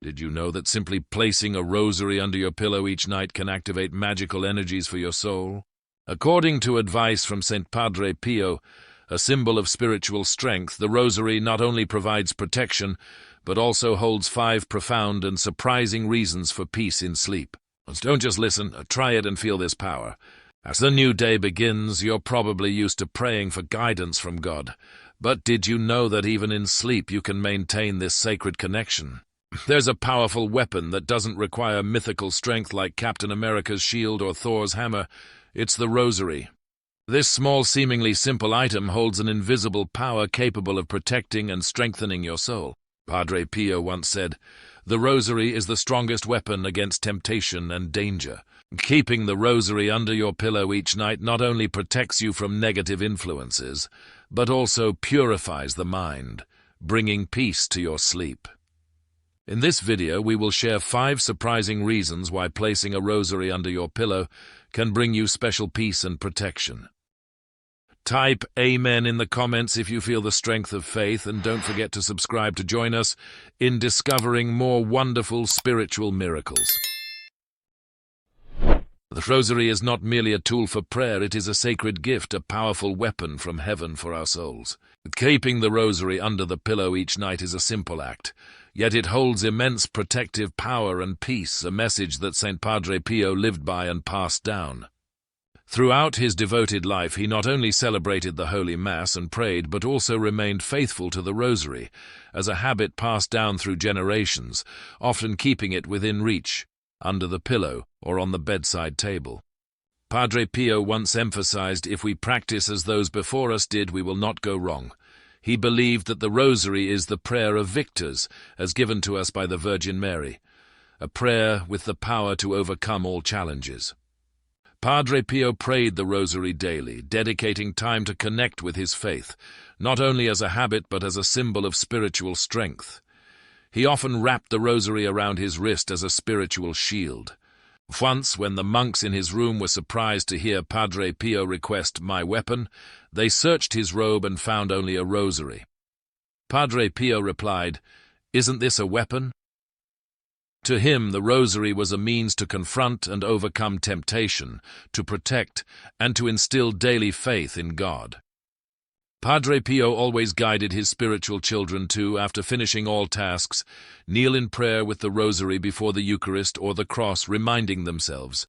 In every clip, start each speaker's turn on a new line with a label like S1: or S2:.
S1: Did you know that simply placing a rosary under your pillow each night can activate magical energies for your soul? According to advice from St. Padre Pio, a symbol of spiritual strength, the rosary not only provides protection, but also holds 5 profound and surprising reasons for peace in sleep. Don't just listen, try it and feel this power. As the new day begins, you're probably used to praying for guidance from God. But did you know that even in sleep you can maintain this sacred connection? There's a powerful weapon that doesn't require mythical strength like Captain America's shield or Thor's hammer. It's the rosary. This small, seemingly simple item holds an invisible power capable of protecting and strengthening your soul. Padre Pio once said, "The rosary is the strongest weapon against temptation and danger." Keeping the rosary under your pillow each night not only protects you from negative influences, but also purifies the mind, bringing peace to your sleep. In this video, we will share 5 surprising reasons why placing a rosary under your pillow can bring you special peace and protection. Type Amen in the comments if you feel the strength of faith, and don't forget to subscribe to join us in discovering more wonderful spiritual miracles. The rosary is not merely a tool for prayer, it is a sacred gift, a powerful weapon from heaven for our souls. Keeping the rosary under the pillow each night is a simple act, yet it holds immense protective power and peace, a message that St. Padre Pio lived by and passed down. Throughout his devoted life, he not only celebrated the Holy Mass and prayed, but also remained faithful to the rosary, as a habit passed down through generations, often keeping it within reach, under the pillow or on the bedside table. Padre Pio once emphasized, if we practice as those before us did, we will not go wrong. He believed that the rosary is the prayer of victors, as given to us by the Virgin Mary, a prayer with the power to overcome all challenges. Padre Pio prayed the rosary daily, dedicating time to connect with his faith, not only as a habit but as a symbol of spiritual strength. He often wrapped the rosary around his wrist as a spiritual shield. Once, when the monks in his room were surprised to hear Padre Pio request, "My weapon," they searched his robe and found only a rosary. Padre Pio replied, "Isn't this a weapon?" To him, the rosary was a means to confront and overcome temptation, to protect, and to instill daily faith in God. Padre Pio always guided his spiritual children to, after finishing all tasks, kneel in prayer with the rosary before the Eucharist or the cross, reminding themselves,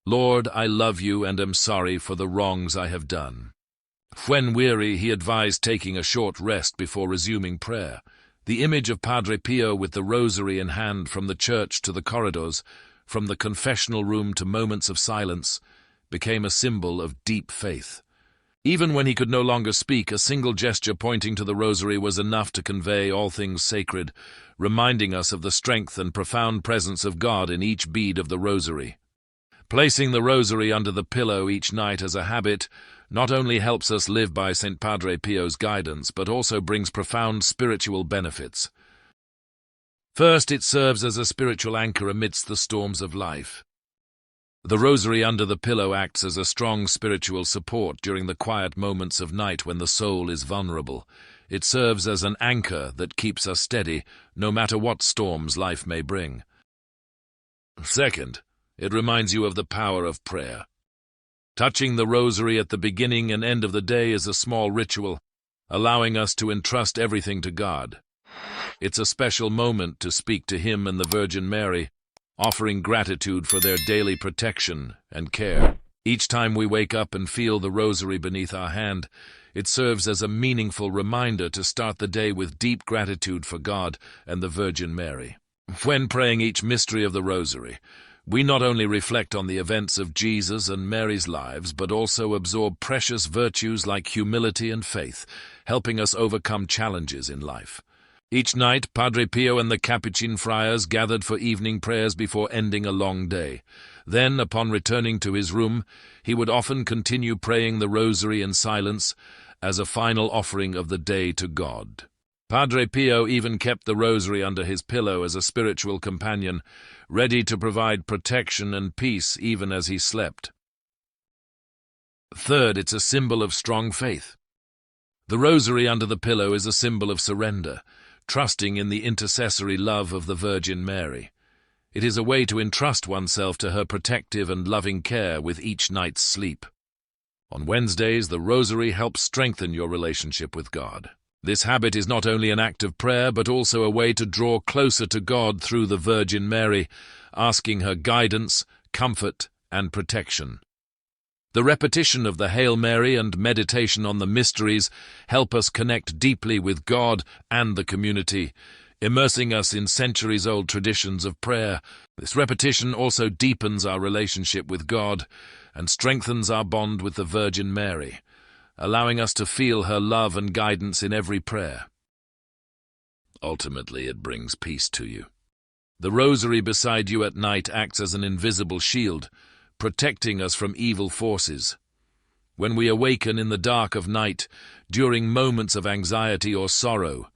S1: "Lord, I love you and am sorry for the wrongs I have done." When weary, he advised taking a short rest before resuming prayer. The image of Padre Pio with the rosary in hand, from the church to the corridors, from the confessional room to moments of silence, became a symbol of deep faith. Even when he could no longer speak, a single gesture pointing to the rosary was enough to convey all things sacred, reminding us of the strength and profound presence of God in each bead of the rosary. Placing the rosary under the pillow each night as a habit not only helps us live by St. Padre Pio's guidance, but also brings profound spiritual benefits. First, it serves as a spiritual anchor amidst the storms of life. The rosary under the pillow acts as a strong spiritual support during the quiet moments of night when the soul is vulnerable. It serves as an anchor that keeps us steady, no matter what storms life may bring. Second, it reminds you of the power of prayer. Touching the rosary at the beginning and end of the day is a small ritual, allowing us to entrust everything to God. It's a special moment to speak to Him and the Virgin Mary, offering gratitude for their daily protection and care. Each time we wake up and feel the rosary beneath our hand, it serves as a meaningful reminder to start the day with deep gratitude for God and the Virgin Mary. When praying each mystery of the rosary, we not only reflect on the events of Jesus and Mary's lives, but also absorb precious virtues like humility and faith, helping us overcome challenges in life. Each night, Padre Pio and the Capuchin friars gathered for evening prayers before ending a long day. Then, upon returning to his room, he would often continue praying the rosary in silence as a final offering of the day to God. Padre Pio even kept the rosary under his pillow as a spiritual companion, ready to provide protection and peace even as he slept. Third, it's a symbol of strong faith. The rosary under the pillow is a symbol of surrender. trusting in the intercessory love of the Virgin Mary. It is a way to entrust oneself to her protective and loving care with each night's sleep. On Wednesdays, the Rosary helps strengthen your relationship with God. This habit is not only an act of prayer, but also a way to draw closer to God through the Virgin Mary, asking her guidance, comfort, and protection. The repetition of the Hail Mary and meditation on the mysteries help us connect deeply with God and the community, immersing us in centuries-old traditions of prayer. This repetition also deepens our relationship with God and strengthens our bond with the Virgin Mary, allowing us to feel her love and guidance in every prayer. Ultimately, it brings peace to you. The Rosary beside you at night acts as an invisible shield, protecting us from evil forces. When we awaken in the dark of night, during moments of anxiety or sorrow,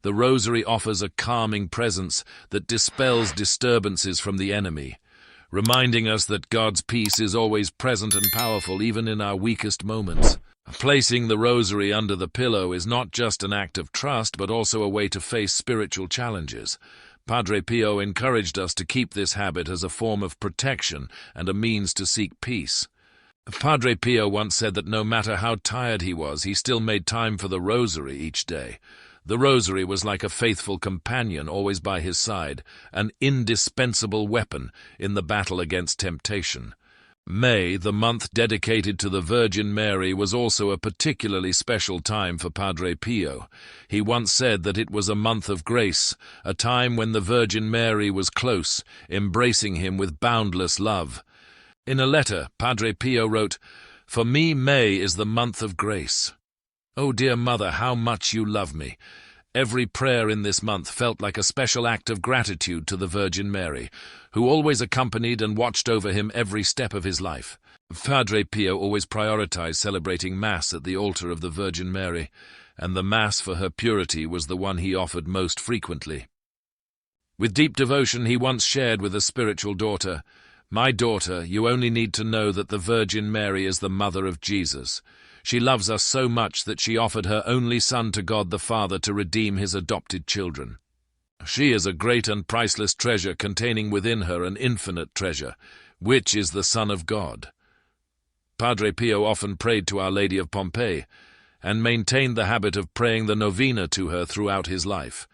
S1: the Rosary offers a calming presence that dispels disturbances from the enemy, reminding us that God's peace is always present and powerful even in our weakest moments. Placing the Rosary under the pillow is not just an act of trust, but also a way to face spiritual challenges. Padre Pio encouraged us to keep this habit as a form of protection and a means to seek peace. Padre Pio once said that no matter how tired he was, he still made time for the Rosary each day. The Rosary was like a faithful companion always by his side, an indispensable weapon in the battle against temptation. May, the month dedicated to the Virgin Mary, was also a particularly special time for Padre Pio. He once said that it was a month of grace, a time when the Virgin Mary was close, embracing him with boundless love. In a letter, Padre Pio wrote, "For me, May is the month of grace. Oh, dear Mother, how much you love me." Every prayer in this month felt like a special act of gratitude to the Virgin Mary, who always accompanied and watched over him every step of his life. Padre Pio always prioritized celebrating Mass at the altar of the Virgin Mary, and the Mass for her purity was the one he offered most frequently. With deep devotion, he once shared with a spiritual daughter, "My daughter, you only need to know that the Virgin Mary is the mother of Jesus. She loves us so much that she offered her only Son to God the Father to redeem his adopted children. She is a great and priceless treasure containing within her an infinite treasure, which is the Son of God." Padre Pio often prayed to Our Lady of Pompei, and maintained the habit of praying the novena to her throughout his life.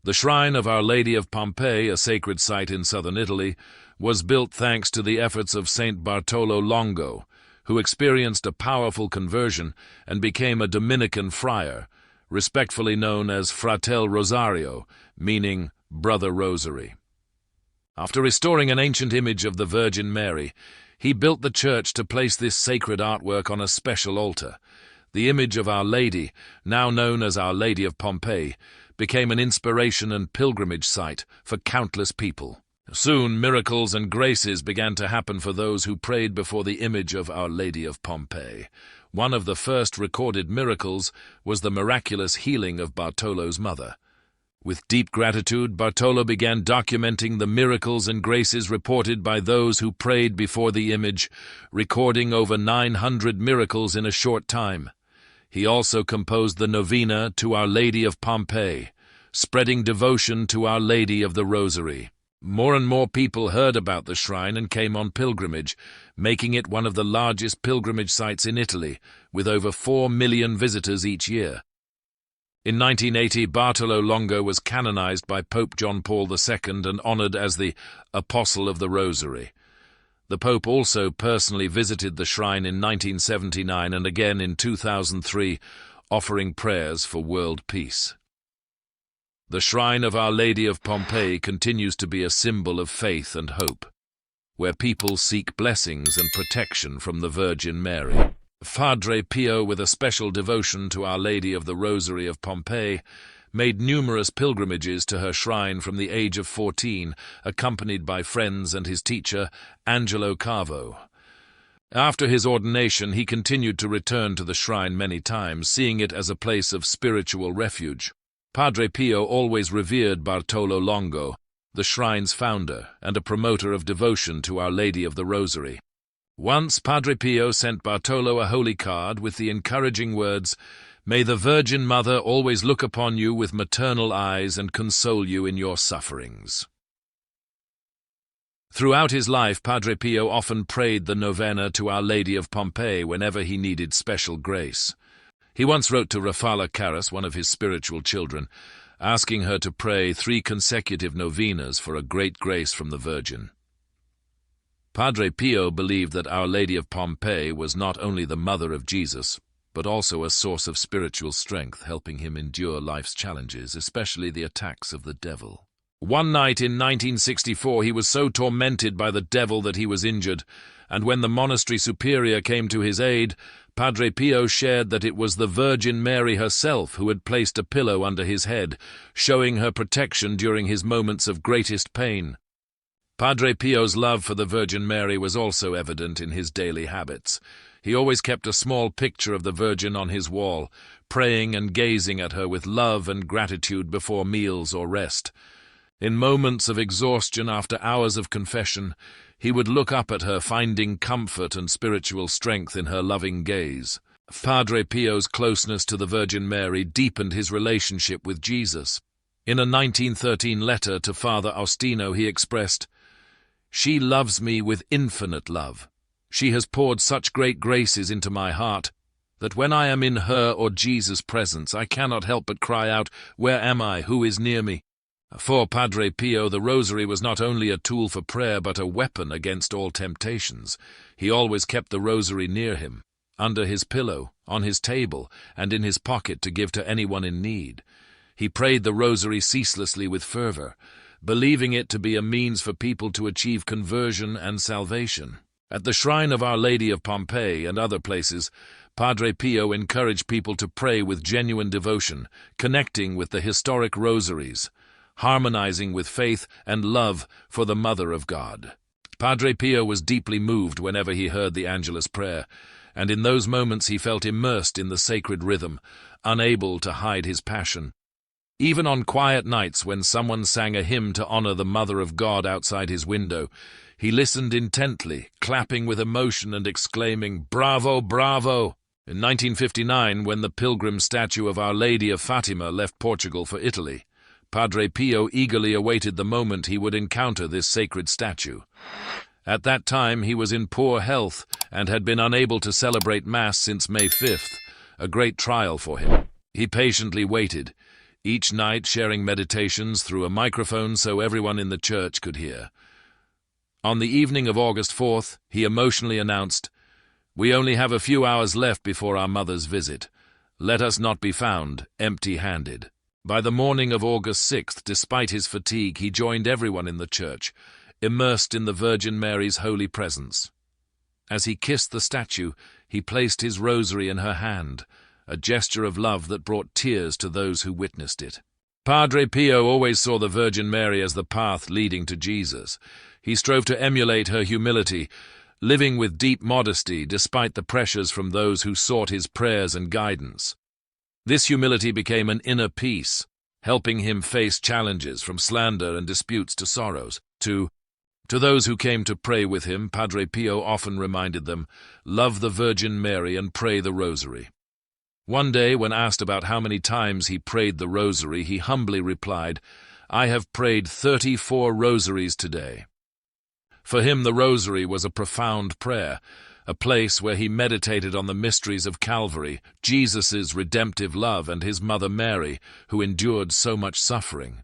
S1: The shrine of Our Lady of Pompei, a sacred site in southern Italy, was built thanks to the efforts of Saint Bartolo Longo, who experienced a powerful conversion and became a Dominican friar, respectfully known as Fratel Rosario, meaning Brother Rosary. After restoring an ancient image of the Virgin Mary, he built the church to place this sacred artwork on a special altar. The image of Our Lady, now known as Our Lady of Pompei, became an inspiration and pilgrimage site for countless people. Soon, miracles and graces began to happen for those who prayed before the image of Our Lady of Pompei. One of the first recorded miracles was the miraculous healing of Bartolo's mother. With deep gratitude, Bartolo began documenting the miracles and graces reported by those who prayed before the image, recording over 900 miracles in a short time. He also composed the novena to Our Lady of Pompei, spreading devotion to Our Lady of the Rosary. More and more people heard about the shrine and came on pilgrimage, making it one of the largest pilgrimage sites in Italy, with over 4 million visitors each year. In 1980, Bartolo Longo was canonized by Pope John Paul II and honored as the Apostle of the Rosary. The Pope also personally visited the shrine in 1979 and again in 2003, offering prayers for world peace. The shrine of Our Lady of Pompei continues to be a symbol of faith and hope, where people seek blessings and protection from the Virgin Mary. Padre Pio, with a special devotion to Our Lady of the Rosary of Pompei, made numerous pilgrimages to her shrine from the age of 14, accompanied by friends and his teacher, Angelo Cavo. After his ordination, he continued to return to the shrine many times, seeing it as a place of spiritual refuge. Padre Pio always revered Bartolo Longo, the shrine's founder and a promoter of devotion to Our Lady of the Rosary. Once, Padre Pio sent Bartolo a holy card with the encouraging words, May the Virgin Mother always look upon you with maternal eyes and console you in your sufferings. Throughout his life, Padre Pio often prayed the novena to Our Lady of Pompei whenever he needed special grace. He once wrote to Rafala Caras, one of his spiritual children, asking her to pray 3 consecutive novenas for a great grace from the Virgin. Padre Pio believed that Our Lady of Pompei was not only the mother of Jesus, but also a source of spiritual strength, helping him endure life's challenges, especially the attacks of the devil. One night in 1964, he was so tormented by the devil that he was injured, and when the monastery superior came to his aid, Padre Pio shared that it was the Virgin Mary herself who had placed a pillow under his head, showing her protection during his moments of greatest pain. Padre Pio's love for the Virgin Mary was also evident in his daily habits. He always kept a small picture of the Virgin on his wall, praying and gazing at her with love and gratitude before meals or rest. In moments of exhaustion after hours of confession, he would look up at her, finding comfort and spiritual strength in her loving gaze. Padre Pio's closeness to the Virgin Mary deepened his relationship with Jesus. In a 1913 letter to Father Austino, he expressed, "She loves me with infinite love. She has poured such great graces into my heart that when I am in her or Jesus' presence, I cannot help but cry out, 'Where am I? Who is near me?'" For Padre Pio, the Rosary was not only a tool for prayer but a weapon against all temptations. He always kept the Rosary near him, under his pillow, on his table, and in his pocket to give to anyone in need. He prayed the Rosary ceaselessly with fervor, believing it to be a means for people to achieve conversion and salvation. At the shrine of Our Lady of Pompei and other places, Padre Pio encouraged people to pray with genuine devotion, connecting with the historic rosaries, harmonizing with faith and love for the Mother of God. Padre Pio was deeply moved whenever he heard the Angelus prayer, and in those moments he felt immersed in the sacred rhythm, unable to hide his passion. Even on quiet nights when someone sang a hymn to honor the Mother of God outside his window, he listened intently, clapping with emotion and exclaiming, "Bravo, bravo!" In 1959, when the pilgrim statue of Our Lady of Fatima left Portugal for Italy, Padre Pio eagerly awaited the moment he would encounter this sacred statue. At that time, he was in poor health and had been unable to celebrate Mass since May 5th, a great trial for him. He patiently waited, each night sharing meditations through a microphone so everyone in the church could hear. On the evening of August 4th, he emotionally announced, "We only have a few hours left before our mother's visit. Let us not be found empty-handed." By the morning of August 6th, despite his fatigue, he joined everyone in the church, immersed in the Virgin Mary's holy presence. As he kissed the statue, he placed his rosary in her hand, a gesture of love that brought tears to those who witnessed it. Padre Pio always saw the Virgin Mary as the path leading to Jesus. He strove to emulate her humility, living with deep modesty despite the pressures from those who sought his prayers and guidance. This humility became an inner peace, helping him face challenges from slander and disputes to sorrows. To those who came to pray with him, Padre Pio often reminded them, "Love the Virgin Mary and pray the Rosary." One day, when asked about how many times he prayed the Rosary, he humbly replied, "I have prayed 34 rosaries today." For him, the Rosary was a profound prayer, a place where he meditated on the mysteries of Calvary, Jesus' redemptive love, and his mother Mary, who endured so much suffering.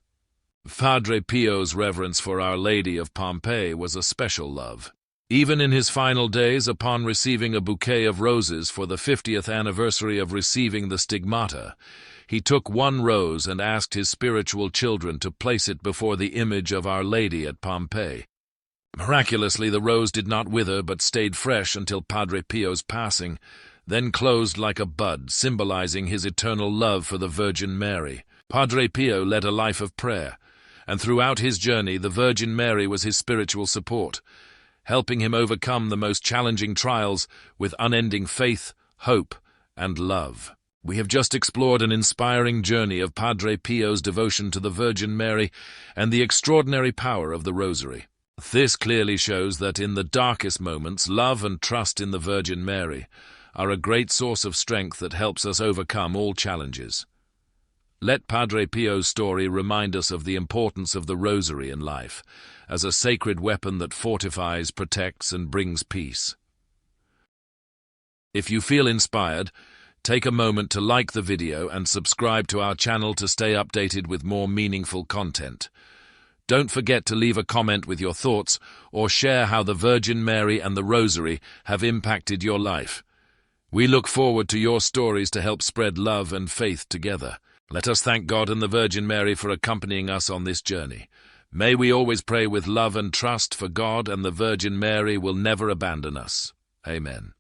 S1: Padre Pio's reverence for Our Lady of Pompei was a special love. Even in his final days, upon receiving a bouquet of roses for the 50th anniversary of receiving the stigmata, he took one rose and asked his spiritual children to place it before the image of Our Lady at Pompei. Miraculously, the rose did not wither but stayed fresh until Padre Pio's passing, then closed like a bud, symbolizing his eternal love for the Virgin Mary. Padre Pio led a life of prayer, and throughout his journey the Virgin Mary was his spiritual support, helping him overcome the most challenging trials with unending faith, hope, and love. We have just explored an inspiring journey of Padre Pio's devotion to the Virgin Mary and the extraordinary power of the Rosary. This clearly shows that in the darkest moments, love and trust in the Virgin Mary are a great source of strength that helps us overcome all challenges. Let Padre Pio's story remind us of the importance of the Rosary in life, as a sacred weapon that fortifies, protects, and brings peace. If you feel inspired, take a moment to like the video and subscribe to our channel to stay updated with more meaningful content. Don't forget to leave a comment with your thoughts or share how the Virgin Mary and the Rosary have impacted your life. We look forward to your stories to help spread love and faith together. Let us thank God and the Virgin Mary for accompanying us on this journey. May we always pray with love and trust, for God and the Virgin Mary will never abandon us. Amen.